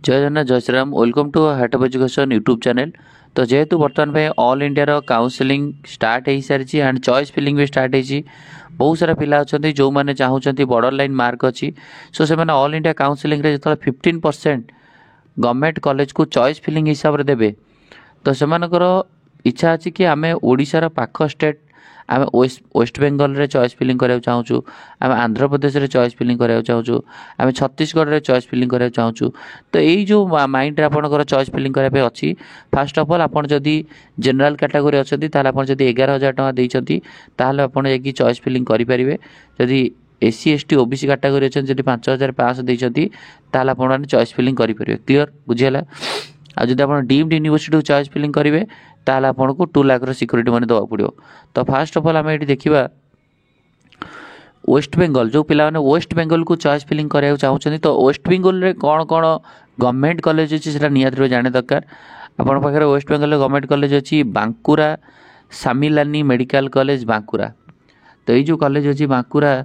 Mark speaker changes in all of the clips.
Speaker 1: जय जगन्नाथ जय Shriram welcome to heart of education YouTube channel. तो जेहेतु बर्तमान पे ऑल इंडिया काउंसलिंग स्टार्ट हो सारी एंड चॉइस फिलिंग भी स्टार्ट होती बहुत सारा पिला अच्छा जो मैंने चाहूँगी बॉर्डर लाइन मार्क अच्छी सो से ऑल इंडिया काउंसलिंग जो 15% गवर्नमेंट कॉलेज को चॉइस फिलिंग हिसाब से देवे तो से इच्छा अच्छी कि आम ओडार पाख स्टेट आम वेस्ट बेंगल रे चॉइस फिलिंग कराया चाहूँ आम आंध्र प्रदेश रे चॉइस फिलिंग कराया चाहूँ आम छत्तीसगढ़ रे चॉइस फिलिंग कराया चाहूँ। तो यही जो माइंड रे आपनकर चॉइस फिलिंग कराया अच्छी फास्ट ऑफ ऑल आपन जदि जनरल कैटेगरी अच्छी ताल आप 11,000 टଙ୍କା देइछंती ताहले आपन एक चॉइस फिलिंग करि परिबे। जदि एससी एसटी ओबीसी कैटेगरी अच्छे जब 5,500 देइछंती ताहले आपन चॉइस फिलिंग करि परिबे। क्लियर बुझियला। आ जदि आपन डीम्ड यूनिवर्सिटी चॉइस फिलिंग करेंगे ताहले आपको 2 लाख सिक्योरिटी मनी देवा पड़ो। तो फास्ट ऑफ ऑल आम ये देखा वेस्ट बेंगल जो पिला वेस्ट बेंगल को चॉइस फिलिंग कराया चाहते तो वेस्ट बेंगल रे कौन कौन गवर्नमेंट कॉलेज अच्छी से निहाती जाने दरकार। आपण पाखे वेस्ट बेंगल गवर्नमेंट कॉलेज अच्छी बांकुरा सामिलानी मेडिकल कॉलेज बांकुरा। तो ये जो कॉलेज अच्छी बांकुरा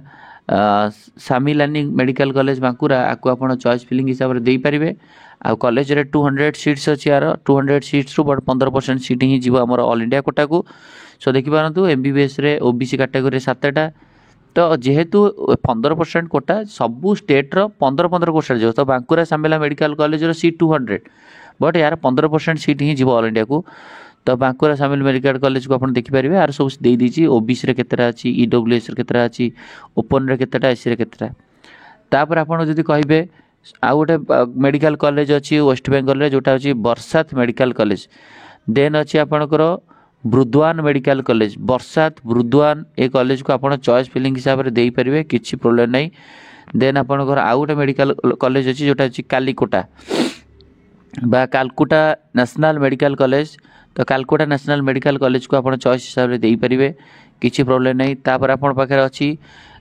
Speaker 1: सामिलानी मेडिकल कॉलेज बांकुरा आपको आप चॉइस फिलिंग हिसाब से देपारे। आ कॉलेज रे 200 सीट्स अच्छी यार 200 सीट्स रु 15% सीट ही जीव आम ऑल इंडिया कोटा को। सो देखिपारतु एमबीबीएस रे ओबीसी कैटेगरी 7टा तो जेहेतु 15% कोटा सबू स्टेट रो 15 कोटा जो तो बांकुरा सामिला मेडिकल कॉलेज रो सीट 200 बट यार 15% सीट ही जीव ऑल इंडिया को। तो बांकुरा सामिल मेडिकल कॉलेज को आप देखिपारे यार सब दे दीजिए ओबीसी रे केतरा अच्छी ईडब्ल्यूएस रे केतरा अच्छी ओपन रे केतरा एससी रे केतरा। तापर आपण जदि कहिबे आ गोटे मेडिकल कॉलेज अच्छी वेस्ट बेंगल रे जोटा अच्छी बरसात मेडिकल कॉलेज देन अच्छी आपणकर बुर्दवान मेडिकल कॉलेज बरसात बुर्दवान ए कॉलेज को आप चॉइस फिलिंग हिसाब से दे पारे किसी प्रोब्लेम नहीं। देन आपणकर आ गोटे मेडिकल कॉलेज अच्छी जोटा अच्छी कालीकोटा बा कालकुटा नेशनल मेडिकल कॉलेज तो कालकुटा नेशनल मेडिकल कॉलेज को आप चॉइस हिसाब से दे पारे किसी प्रोब्लेम नहीं। तापर आपण पाखे अच्छी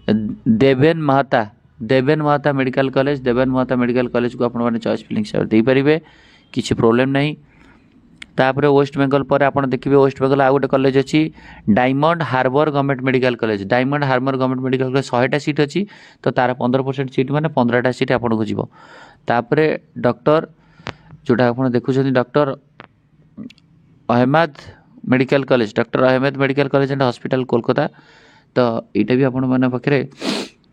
Speaker 1: देवेन महता मेडिकल कॉलेज देवेन महता मेडिकल कॉलेज को आपने चॉइस फिलिंग हिसाब से दे पारे किसी प्रोब्लेम नहीं। तापर वेस्ट बेंगल पर आप देखिए वेस्ट बेंगल आ गोटे कॉलेज अच्छी Diamond Harbour government medical college Diamond Harbour government medical college 100टा सीट अच्छी तो तार 15% सीट माने 15टा सीट आपको जीव। तापर डॉक्टर जोटा आप देखुं doctor Ahmad medical college doctor Ahmad medical college and hospital Kolkata तो यहाँ भी आपण मैंने पाखे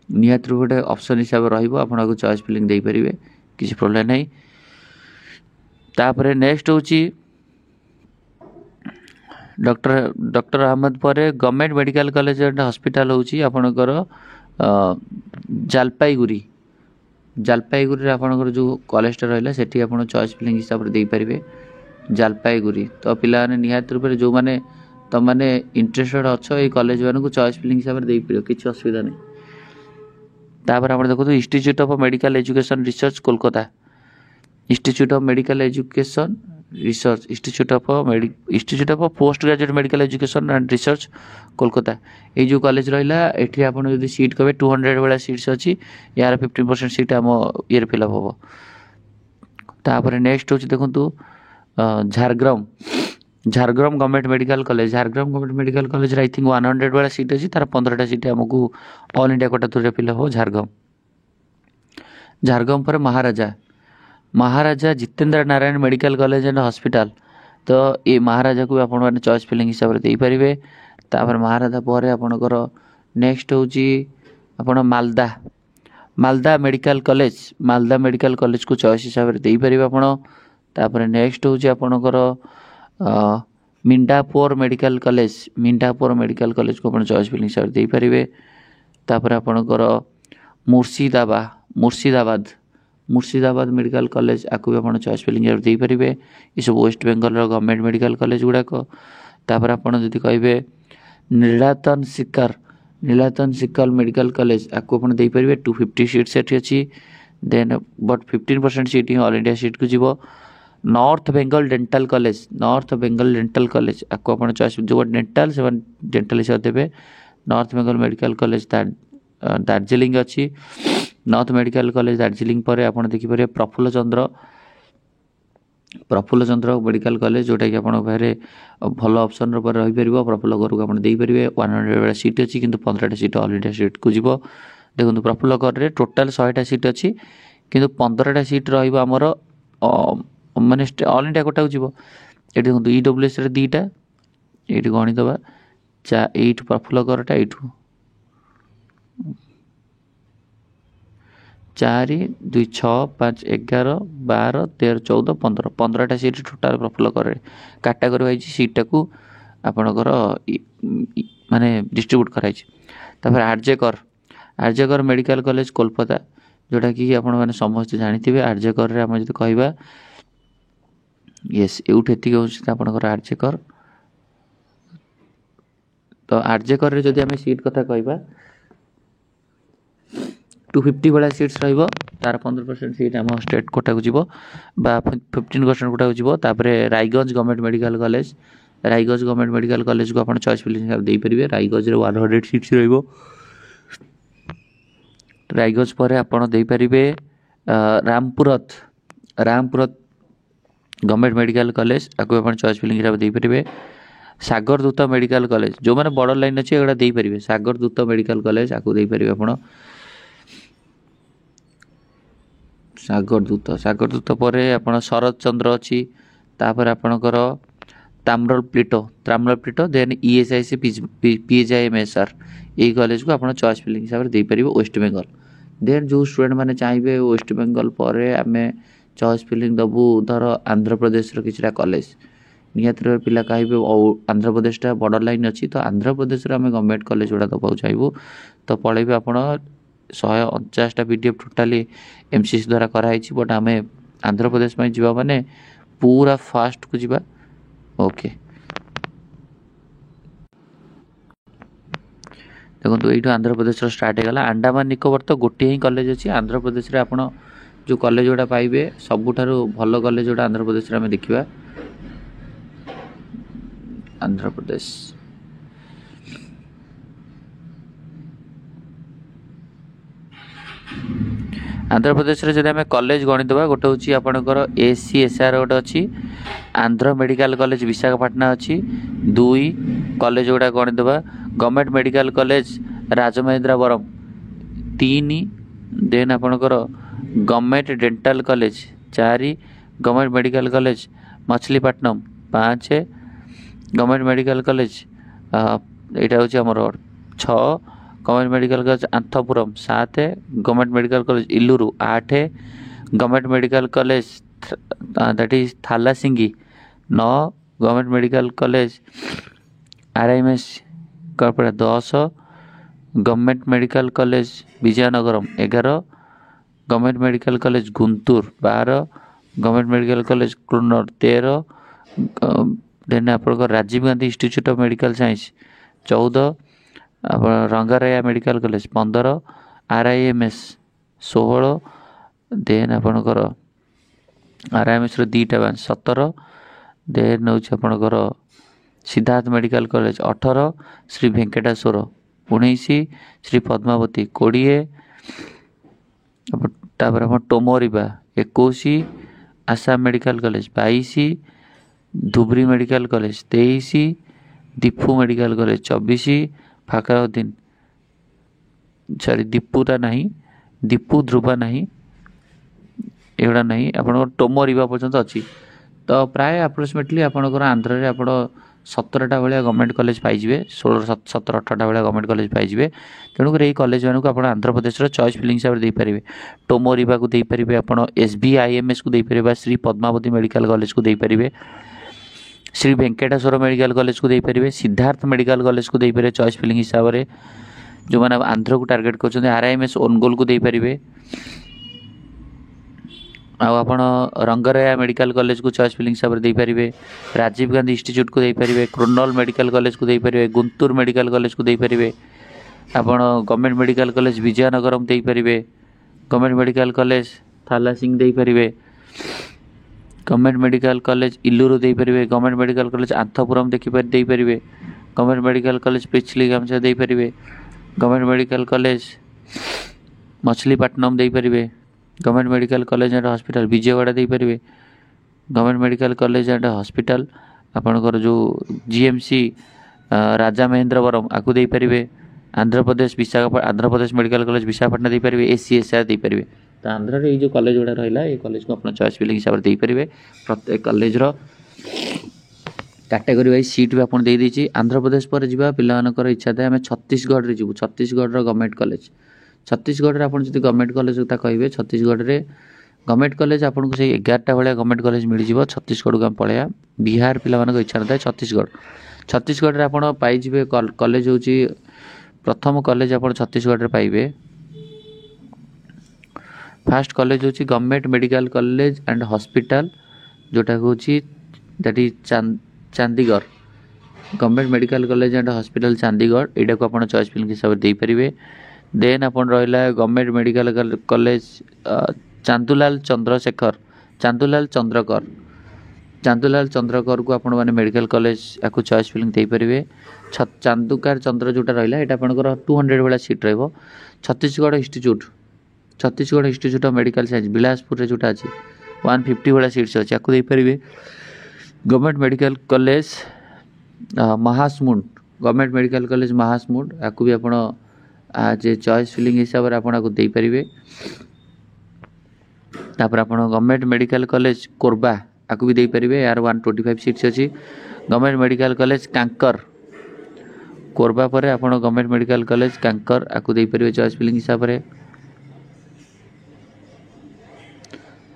Speaker 1: निहत गोटे ऑप्शन हिसाब से चॉइस फिलिंग दे पारे किसी प्रोब्लेम नहीं। तापर नेक्स्ट हूँ डॉक्टर अहमद पर government medical college and hospital हूँ आपणकर जलपाईगुड़ी आपणकर जो कॉलेज रहा से चॉइस फिलिंग हिसाब से दे पारे जलपाईगुड़ी। तो पिला निहत रूप से जो मैंने तुम मैंने इंटरेस्टेड अच्छो ये कॉलेज को चॉइस फिलिंग हिसाब से दे पार किसी असुविधा नहीं। तापर आप देखो institute of medical education research Kolkata institute of medical education research institute of post graduate medical education and research Kolkata ये जो कॉलेज रहा ये आप सीट कहे 200 वाला सीट्स अच्छी यार 15% सीट आम ये फिलअप हम। तापर नेक्स्ट हूँ देखो Jhargram government medical college Jhargram government medical college I think 100 वाला सीट अच्छी तार 15टा सीट आमको all India quota through fill up हो। झारग्राम पर Maharaja Jitendra Narayan medical college and hospital तो ये महाराजा को आप चॉइस फिलिंग हिसाब से दे पारे। तापर महाराजा पर आपणकर नेक्स्ट हूँ मालदा मेडिकल कॉलेज को चॉइस हिसाब से दे पारे आप। तापर नेक्स्ट हूँ आपणकर मिंडापोर मेडिकल कॉलेज को आप चॉइस फिलिंग हिसाब से दे पारे। तापर आपणकर मुर्शिदाबाद मेडिकल कॉलेज आपको भी आप चॉइस फिलिंग हिसाब से दे पारे ये सब West Bengal government medical college गुड़ाक। तापर आप कहे नीलातन सिकर मेडिकल कॉलेज आपको आप दे पारे 250 सीट्स अच्छी देन बट 15% सीट ही ऑल इंडिया सीट को जीव। नॉर्थ बेंगल डेंटल कॉलेज आपको आप चॉइस जो डेंटल से डेंटल हिसाब देवे। North Bengal medical college Darjeeling अच्छी नॉर्थ मेडिकल कॉलेज दार्जिलिंग पर आप देखिए प्रफुल्ल चंद्र मेडिकल कॉलेज जोटा कि आपरे भल ऑप्शन पर रहीपर प्रफुल्ल घर को आप दे पारे 100 वाला सीट अच्छी किंतु 15टा सीट ऑल इंडिया सीट को जीव। देखो प्रफुल्ल घर टोटाल 100टा सीट अच्छी किंतु 15टा सीट रमर ମାନେ ଅଲ୍ ଇଣ୍ଡିଆ କୋଟାକୁ ଯିବ। ଏଠି ଦେଖନ୍ତୁ EWSରେ 2ଟା, ଏଇଠି ଗଣିଦେବା ଏଇଠୁ ପ୍ରଫୁଲ୍ଲ କରଟା ଏଇଠୁ 4 2 6 5 11 12 13 14 15 15ଟା ସିଟ୍ ଟୋଟାଲ୍ ପ୍ରଫୁଲ୍ଲ କରରେ କାଟାଗୋରୀ ୱାଇଜ୍ ସିଟ୍ଟାକୁ ଆପଣଙ୍କର ମାନେ ଡିଷ୍ଟ୍ରିବ୍ୟୁଟ୍ କରାଯାଇଛି। ତାପରେ ଆର୍ଯ୍ୟକର ମେଡ଼ିକାଲ କଲେଜ କୋଲକାତା, ଯେଉଁଟାକି ଆପଣମାନେ ସମସ୍ତେ ଜାଣିଥିବେ। ଆର୍ଯ୍ୟକରରେ ଆମେ ଯଦି କହିବା ୟେସ୍ ଏଇଠୁ ଏତିକି ହେଉଛି ଆପଣଙ୍କର ଆର୍ଯ୍ୟକର। ତ ଆର୍ଯ୍ୟକରରେ ଯଦି ଆମେ ସିଟ୍ କଥା କହିବା 250 ଭଳିଆ ସିଟ୍ସ ରହିବ। ତାର 15% ସିଟ୍ ଆମ ଷ୍ଟେଟ୍ କୋଟାକୁ ଯିବ ବା 15% କୋଟାକୁ ଯିବ। ତାପରେ Raiganj government medical college, Raiganj government medical କଲେଜକୁ ଆପଣ ଚଏସ୍ ଫିଲିଂ ଦେଇପାରିବେ। ରାୟଗଞ୍ଜରେ 100 ସିଟ୍ସ ରହିବ। ରାୟଗଞ୍ଜ ପରେ ଆପଣ ଦେଇପାରିବେ ରାମପୁରତ ଗଭର୍ଣ୍ଣମେଣ୍ଟ ମେଡ଼ିକାଲ କଲେଜ, ଆକୁ ଆପଣ ଚଏସ୍ ଫିଲିଂ ହିସାବରେ ଦେଇପାରିବେ। ସାଗରଦୂତ ମେଡ଼ିକାଲ କଲେଜ, ଯେଉଁମାନେ ବର୍ଡ଼ର ଲାଇନ୍ ଅଛି ଏଗୁଡ଼ା ଦେଇପାରିବେ। ସାଗରଦୂତ ମେଡ଼ିକାଲ କଲେଜ ଆକୁ ଦେଇପାରିବେ ଆପଣ। ସାଗରଦୂତ ପରେ ଆପଣ ଶରତ ଚନ୍ଦ୍ର ଅଛି। ତାପରେ ଆପଣଙ୍କର ତାମ୍ରପ୍ଲିଟୋ ଦେନ୍ ESIC PHIMSR, ଏଇ କଲେଜକୁ ଆପଣ ଚଏସ୍ ଫିଲିଂ ହିସାବରେ ଦେଇପାରିବେ ୱେଷ୍ଟବେଙ୍ଗଲ। ଦେନ୍ ଯେଉଁ ଷ୍ଟୁଡ଼େଣ୍ଟମାନେ ଚାହିଁବେ ୱେଷ୍ଟବେଙ୍ଗଲ ପରେ ଆମେ ଚଏସ୍ ଫିଲିଂ ଦେବୁ ଧର ଆନ୍ଧ୍ରପ୍ରଦେଶର କିଛିଟା କଲେଜ, ନିହାତି ଭାବରେ ପିଲା କହିବେ ଆନ୍ଧ୍ରପ୍ରଦେଶଟା ବର୍ଡ଼ର ଲାଇନ୍ ଅଛି, ତ ଆନ୍ଧ୍ରପ୍ରଦେଶରେ ଆମେ ଗଭର୍ଣ୍ଣମେଣ୍ଟ କଲେଜ ଗୁଡ଼ା ଦେବାକୁ ଚାହିଁବୁ, ତ ପଳେଇବେ ଆପଣ 149ଟା PDF ଟୋଟାଲି MCC ଦ୍ୱାରା କରାହେଇଛି। ବଟ୍ ଆମେ ଆନ୍ଧ୍ରପ୍ରଦେଶ ପାଇଁ ଯିବା ମାନେ ପୁରା ଫାଷ୍ଟକୁ ଯିବା। ଓକେ, ଦେଖନ୍ତୁ ଏଇଠୁ ଆନ୍ଧ୍ରପ୍ରଦେଶର ଷ୍ଟାର୍ଟ ହେଇଗଲା। ଆଣ୍ଡାମାନ ନିକୋବର ତ ଗୋଟିଏ ହିଁ କଲେଜ ଅଛି। ଆନ୍ଧ୍ରପ୍ରଦେଶରେ ଆପଣ ଯେଉଁ କଲେଜ ଗୁଡ଼ା ପାଇବେ ସବୁଠାରୁ ଭଲ କଲେଜ ଗୁଡ଼ା ଆନ୍ଧ୍ରପ୍ରଦେଶରେ ଆମେ ଦେଖିବା। ଆନ୍ଧ୍ରପ୍ରଦେଶରେ ଯଦି ଆମେ କଲେଜ ଗଣିଦେବା, ଗୋଟେ ହେଉଛି ଆପଣଙ୍କର ACSR ଗୋଟେ ଅଛି, ଆନ୍ଧ୍ର ମେଡ଼ିକାଲ କଲେଜ ବିଶାଖାପାଟଣା ଅଛି। 2 କଲେଜ ଗୁଡ଼ା ଗଣିଦେବା, government medical college Rajamahendravaram 3, then ଆପଣଙ୍କର government dental college 4, government medical college Machilipatnam 5, government medical college ଏଇଟା ହେଉଛି ଆମର 6, government medical college Anantapuram 7, government medical college Eluru 8, government medical college that is ଥାଲାସିଙ୍ଗି 9, ଗଭର୍ଣ୍ଣମେଣ୍ଟ ମେଡ଼ିକାଲ କଲେଜ RIMS କର୍ପୋରେଟ 10, government medical college Vizianagaram 11, government medical college Guntur 12, government medical college Kurnool 13, then ଆପଣଙ୍କର Rajiv Gandhi institute of medical science 14, ଆପଣ ରଙ୍ଗାରାୟା medical college 15, RIMS 16, ଦେନ୍ ଆପଣଙ୍କର RIMSର 2ଟା branch 17, ଦେନ୍ ହେଉଛି ଆପଣଙ୍କର Siddharth medical college 18, Shri Venkateswara 19, Shri Padmavati 20, ତାପରେ ଆପଣ ଟୋମୋରିବା 21, Assam medical college 22, Dhubri medical college 23, Dipu medical college 24, ଫାକରୁଦ୍ଦିନ ଦୀପୁଟା ନାହିଁ, ଦୀପୁ ଧ୍ରୁବା ନାହିଁ, ଏଗୁଡ଼ା ନାହିଁ, ଆପଣଙ୍କର ଟୋମୋରିବା ପର୍ଯ୍ୟନ୍ତ ଅଛି। ତ ପ୍ରାୟ ଆପ୍ରୋକ୍ସିମେଟଲି ଆପଣଙ୍କର ଆନ୍ଧ୍ରରେ ଆପଣ 17ଟା ଭଳିଆ ଗଭର୍ଣ୍ଣମେଣ୍ଟ କଲେଜ ପାଇଯିବେ, 16 17 18ଟା ଭଳିଆ ଗଭର୍ଣ୍ଣମେଣ୍ଟ କଲେଜ ପାଇଯିବେ। ତେଣୁକରି ଏଇ କଲେଜମାନଙ୍କୁ ଆପଣ ଆନ୍ଧ୍ରପ୍ରଦେଶର ଚଏସ୍ ଫିଲିଂ ହିସାବରେ ଦେଇପାରିବେ। ଟୋମୋରିବାକୁ ଦେଇପାରିବେ, ଆପଣ SBIMSକୁ ଦେଇପାରିବେ ବା ଶ୍ରୀ ପଦ୍ମାବତୀ ମେଡ଼ିକାଲ କଲେଜକୁ ଦେଇପାରିବେ, ଶ୍ରୀ ଭେଙ୍କଟେଶ୍ୱର ମେଡ଼ିକାଲ କଲେଜକୁ ଦେଇପାରିବେ, ସିଦ୍ଧାର୍ଥ ମେଡ଼ିକାଲ କଲେଜକୁ ଦେଇପାରିବେ ଚଏସ୍ ଫିଲିଂ ହିସାବରେ। ଯେଉଁମାନେ ଆନ୍ଧ୍ରକୁ ଟାର୍ଗେଟ୍ କରୁଛନ୍ତି RIMS ଓନଗୋଲକୁ ଦେଇପାରିବେ। ଆଉ ଆପଣ ରଙ୍ଗରାୟା ମେଡ଼ିକାଲ କଲେଜକୁ ଚଏସ୍ ଫିଲିଂ ହିସାବରେ ଦେଇପାରିବେ, ରାଜୀବ ଗାନ୍ଧୀ ଇନଷ୍ଟିଚ୍ୟୁଟ୍କୁ ଦେଇପାରିବେ, କୁର୍ଣ୍ଣଲ ମେଡ଼ିକାଲ କଲେଜକୁ ଦେଇପାରିବେ, ଗୁନ୍ତୁର ମେଡ଼ିକାଲ କଲେଜକୁ ଦେଇପାରିବେ, ଆପଣ ଗଭର୍ଣ୍ଣମେଣ୍ଟ ମେଡ଼ିକାଲ କଲେଜ ବିଜୟନଗରମ୍ ଦେଇପାରିବେ, ଗଭର୍ଣ୍ଣମେଣ୍ଟ ମେଡ଼ିକାଲ କଲେଜ ଥାଲାସିଂ ଦେଇପାରିବେ, ଗଭର୍ଣ୍ଣମେଣ୍ଟ ମେଡ଼ିକାଲ କଲେଜ ଇଲୁରୁ ଦେଇପାରିବେ, ଗଭର୍ଣ୍ଣମେଣ୍ଟ ମେଡ଼ିକାଲ କଲେଜ ଆନ୍ଥପୁରମ୍ ଦେଇପାରିବେ, ଗଭର୍ଣ୍ଣମେଣ୍ଟ ମେଡ଼ିକାଲ କଲେଜ ପିଛଲିଗାମସା ଦେଇପାରିବେ, ଗଭର୍ଣ୍ଣମେଣ୍ଟ ମେଡ଼ିକାଲ କଲେଜ ମଛଲିପଟ୍ଟନମ ଦେଇପାରିବେ, government medical college and hospital Vijayawada ଦେଇପାରିବେ, government medical college and hospital ଆପଣଙ୍କର ଯେଉଁ GMC ରାଜା ମହେନ୍ଦ୍ରବରମ୍ ଆକୁ ଦେଇପାରିବେ, ଆନ୍ଧ୍ରପ୍ରଦେଶ ମେଡ଼ିକାଲ କଲେଜ ବିଶାଖାପାଟଣା ଦେଇପାରିବେ, ACSR ଦେଇପାରିବେ। ତ तो आंध्र ये जो कॉलेज गुड़ा रहा ये कॉलेज को अपना चॉइस फिलिंग हिसाब से देपारे प्रत्येक कॉलेज कैटेगरी वाइज सीट भी आपन दे दीची। आंध्र प्रदेश पर जीवा पिलानकर इच्छा थाए आम छत्तीसगढ़ रे जीवु छत्तीसगढ़ गवर्नमेंट कॉलेज छत्तीसगढ़ आप गवर्नमेंट कॉलेज कथा कहे छत्तीसगढ़ में गवर्नमेंट कॉलेज आपको से 11टा भाया गवर्नमेंट कॉलेज मिल जाव छत्तीसगढ़ को आम पलैया बिहार पिला इच्छा न था छत्तीसगढ़ छत्तीसगढ़ आप पाइबे कॉलेज हूँ प्रथम कॉलेज आप छत्तीसगढ़ में पाइबे फास्ट कॉलेज हूँ government medical college and hospital जोटा हूँ that is Chandigarh government medical college and hospital Chandigarh यहाँ को आप चॉइस फिलिंग हिसाब से देपारे। देन आप रहा government medical college Chandulal Chandrashekhar Chandulal Chandrakar को आपण मैंने मेडिकल कॉलेज या चॉइस फिलिंग देपारे। चांदुकार चंद्र जोटा रहा है आपंकर 200 भाया सीट रहा Chhattisgarh institute of medical science Bilaspur जोटा अच्छी 150 भाया सीट्स अच्छी आपको देपारे। Government medical college Mahasamund government medical college Mahasamund या भी आप चॉइस फिलिंग हिसाब से आपको देपारे। तापर आप गवर्नमेंट मेडिकल कॉलेज कोरबा या भी देपारे यार 125 सीट्स अच्छी। Government medical college conquer Korba पर आप गवर्नमेंट मेडिकल कॉलेज कांकर या देपारे चॉइस फिलिंग हिसाब से।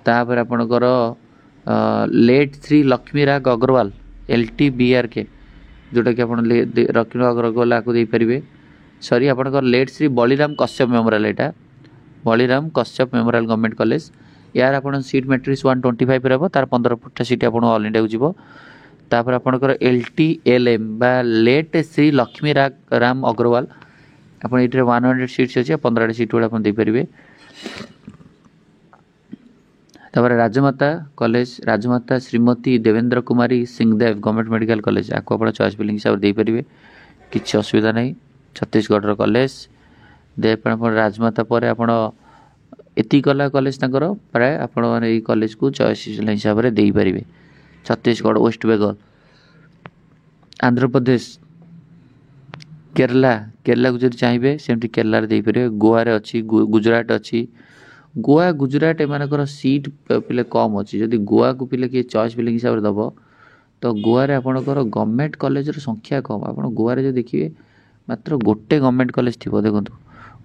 Speaker 1: तापर आपणकर लेट श्री लक्ष्मीराग अग्रवाल LTBRK जोटा कि आप लक्ष्मीराग अग्रवाल या देपारे। सॉरी आपणकर लेट श्री बलिराम कश्यप मेमोरियल यहाँ Baliram Kashyap memorial government college यार आप सीट मैट्रिक्स 125 रहा तार 15टा सीट आप ऑल इंडिया को जीव। तापर आपणकर LTLM बा लेट श्री लक्ष्मी राम अग्रवाल आप 100 सीट्स अच्छे 15टा सीट गुड़ा आप देपारे। तापर राजमाता कॉलेज राजमाता Shrimati Devendra Kumari Singhdeo government medical college आपको आप चॉइस फिलिंग हिसाब से देपारे किसी असुविधा नहीं छत्तीसगढ़ कॉलेज दे राजमाता पर आप गला कॉलेज प्राय आप कॉलेज को चॉइस हिसाब से देपारे। छत्तीसगढ़ वेस्ट बेंगल आंध्र प्रदेश केरला को जब चाहिए सेमती केरला देपारे। गोवा रे अच्छी गुजरात अच्छी गोवा गुजरात एमानकर सीट पिले कम अच्छी जदि गोवा को पिले किए चॉइस फिलिंग हिसाब से दब तो गोवा रे आपणकर गवर्नमेंट कॉलेज संख्या कम आप गोवा रे जो देखिए मात्र गोटे गवर्नमेंट कॉलेज थी देखो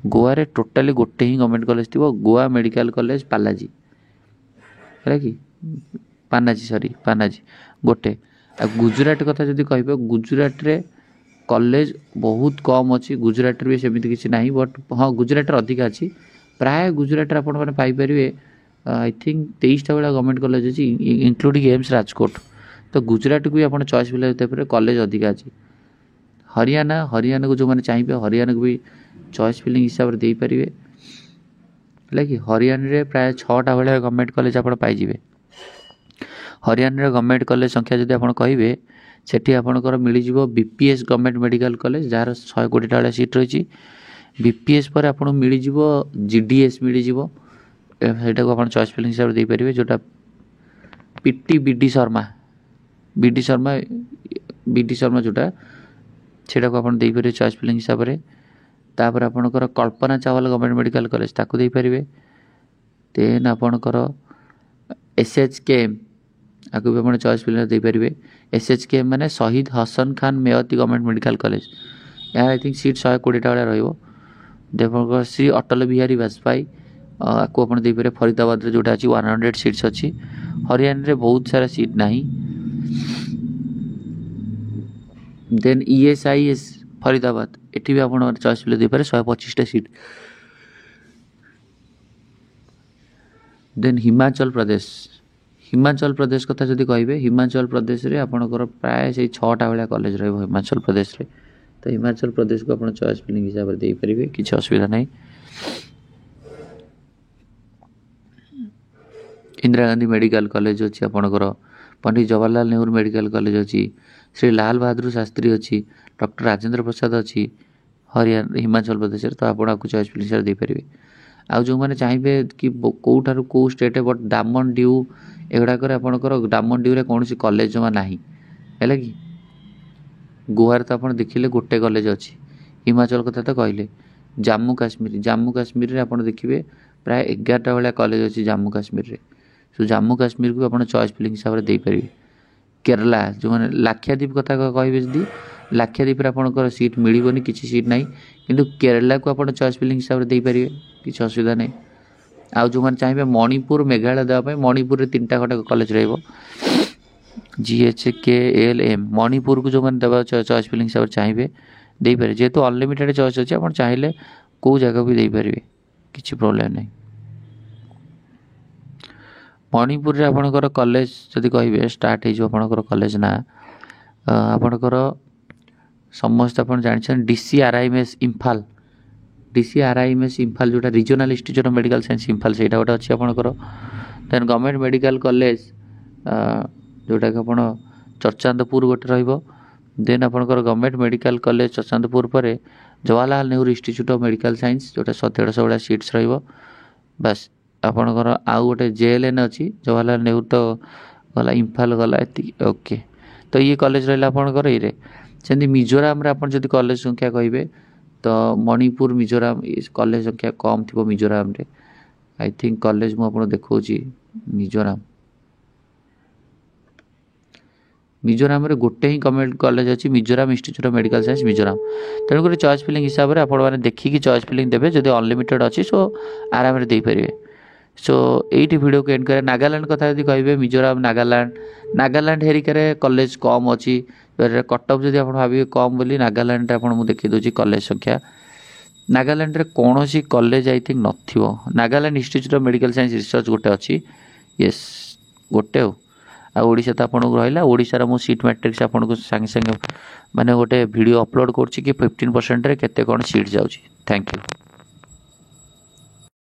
Speaker 1: गोवा रे टोटाली गोटे ही गवर्नमेंट कॉलेज थी गोवा मेडिकल कॉलेज पालाजी है कि पानाजी गोटे गुजरात कथा जदि कह गुजरात रे कॉलेज बहुत कम अच्छी गुजरात भी सेमती किसी ना बट हाँ गुजरात अधिक अच्छी प्राय गुजरात आपने पाइपर आई थिंक 23टा भाया गवर्नमेंट कॉलेज अच्छी इंक्लूडिंग एम्स राजकोट तो गुजरात को भी आप चॉइस फिल कॉलेज अधिक अच्छी। हरियाणा को जो मैंने चाहिए हरियाणा को भी चॉइस फिलिंग हिसाब से देपारे है कि हरियाणा रे प्राय 6टा भाया गवर्नमेंट कॉलेज आप पाइबे। हरियाणा गवर्नमेंट कॉलेज संख्या जब आप कहे सेठी आपंकर मिल BPS गवर्नमेंट मेडिकल कॉलेज जार 120टा भाया सीट रही BPS पर आपको मिल GDS मिल जाटा को आप चॉइस फिलिंग हिसाब से देपारे जोटा PT BD शर्मा जोटा सेटा को आप देपारे चॉइस फिलिंग हिसाब से। तापर आपणकर Kalpana Chawla government medical college ताकू देपारे। देन आपणकर SHKM आपको भी आप चॉइस फिलिंग देपारे। SHKM माने Shahid Hasan Khan Mewati government medical college यहाँ आई थिंक सीट 120टा भाया रहा। श्री अटल बिहारी वाजपेयी आपको आप देपारे फरीदाबाद रे जोटा अच्छी 100 सीट्स अच्छी। हरियाणा रे बहुत सारा सीट नहीं। देन ESIS फरीदाबाद एटी भी आप चॉइस फिल देपारे 125टा सीट। देन हिमाचल प्रदेश कथा जदि कहे हिमाचल प्रदेश रे आपणकर प्राय से 6टा भाया कॉलेज रहा हिमाचल प्रदेश रे तो हिमाचल प्रदेश को आप चॉइस फिलिंग हिसाब से देपारे किसी असुविधा नहीं। इंदिरा गांधी मेडिकल कॉलेज अच्छी आपणकर पंडित जवाहरलाल नेहरू मेडिकल कॉलेज अच्छी श्री लाल बहादुर शास्त्री अच्छी डॉक्टर राजेंद्र प्रसाद अच्छी हरियाणा हिमाचल प्रदेश तो आपको चॉइस फिलिंग हिसाब से देपारे। आउ जो मैंने चाहिए कि कौटार कौ स्टेट बट डामन ड्यू एगुड़ाक आपंकर डामन ड्यू कौन कॉलेज जमा ना है कि गोवा तो आप देखिले गोटे कॉलेज अच्छी। हिमाचल कथा तो कहले जम्मू काश्मीर आप देखिए प्राय 11टा भाया कॉलेज अच्छी जम्मू काश्मीर रे। सो जम्मू काश्मीर को आप चॉइस फिलिंग हिसाब से देपारे। केरला जो मैंने लाक्षाद्वीप कथा कहे जदि लाक्षाद्वीप आपंकर सीट मिलबनी किसी सीट ना कि केरला को आप चॉइस फिलिंग हिसाब से देपारे किसी असुविधा नहीं। आउ जो मैंने चाहिए मणिपुर मेघालय देवाई मणिपुर में 3टा खंडे कॉलेज GHKLM मणिपुर को जो मैंने देवा चॉइस फिलिंग हिसाब से चाहिए देपारे जेहेतु अनलिमिटेड चॉइस अच्छे आप चाहिए कौ जगह भी देपारे किसी प्रोब्लेम नहीं। मणिपुर रे आपणकर कॉलेज जदि कहे स्टार्ट होकर कॉलेज ना आपणकर समस्त आप जान DCRIMS इम्फाल DCRIMS इम्फाल जोटा regional institute of medical science Imphal से गोटे अच्छी आपणकर देन गवर्नमेंट मेडिकल कॉलेज जोटा कि आप चरचांदपुर गोटे रेन आपणकर गवर्नमेंट मेडिकल कॉलेज चरचांदपुर पर Jawaharlal Nehru institute of medical science जोटा 150 भाया सीट्स बस आपणकर आउ गोटे JLN अच्छी जवाहरलाल नेहरू तो गला इम्फाल गला ओके। तो ये कॉलेज रहा आपणकर ये सेमती मिजोराम आप कॉलेज संख्या कहे तो मणिपुर मिजोराम कॉलेज संख्या कम थी मिजोराम रे। आई थिंक कॉलेज मुझे देखा मिजोराम रे गोटे ही गवर्नमेंट कॉलेज अच्छी Mizoram institute of medical science Mizoram. तेणुक चॉइस फिलिंग हिसाब से आप देखिए चॉइस फिलिंग देवे जब अनलिमिटेड अच्छी सो आराम से देपारे। सो यही वीडियो को एंड करे। नागालैंड कथा यदि कहे मिजोराम नागालैंड हेरिकार कॉलेज कम अच्छी कट ऑफ जब आप भावे कम बोली नागालैंड आप देखी दूसरी कॉलेज संख्या नागालैंड रे कौन सी कॉलेज आई थिंक नथिबो। Nagaland institute of medical science research गोटे अच्छी येस गोटे ओडिशा तो आपको रहा ओडिशार मु सीट मैट्रिक्स आपको सांगे सांगे माने गोटे वीडियो अपलोड कर 15% रे केते कौन सीट जाउची। Thank you.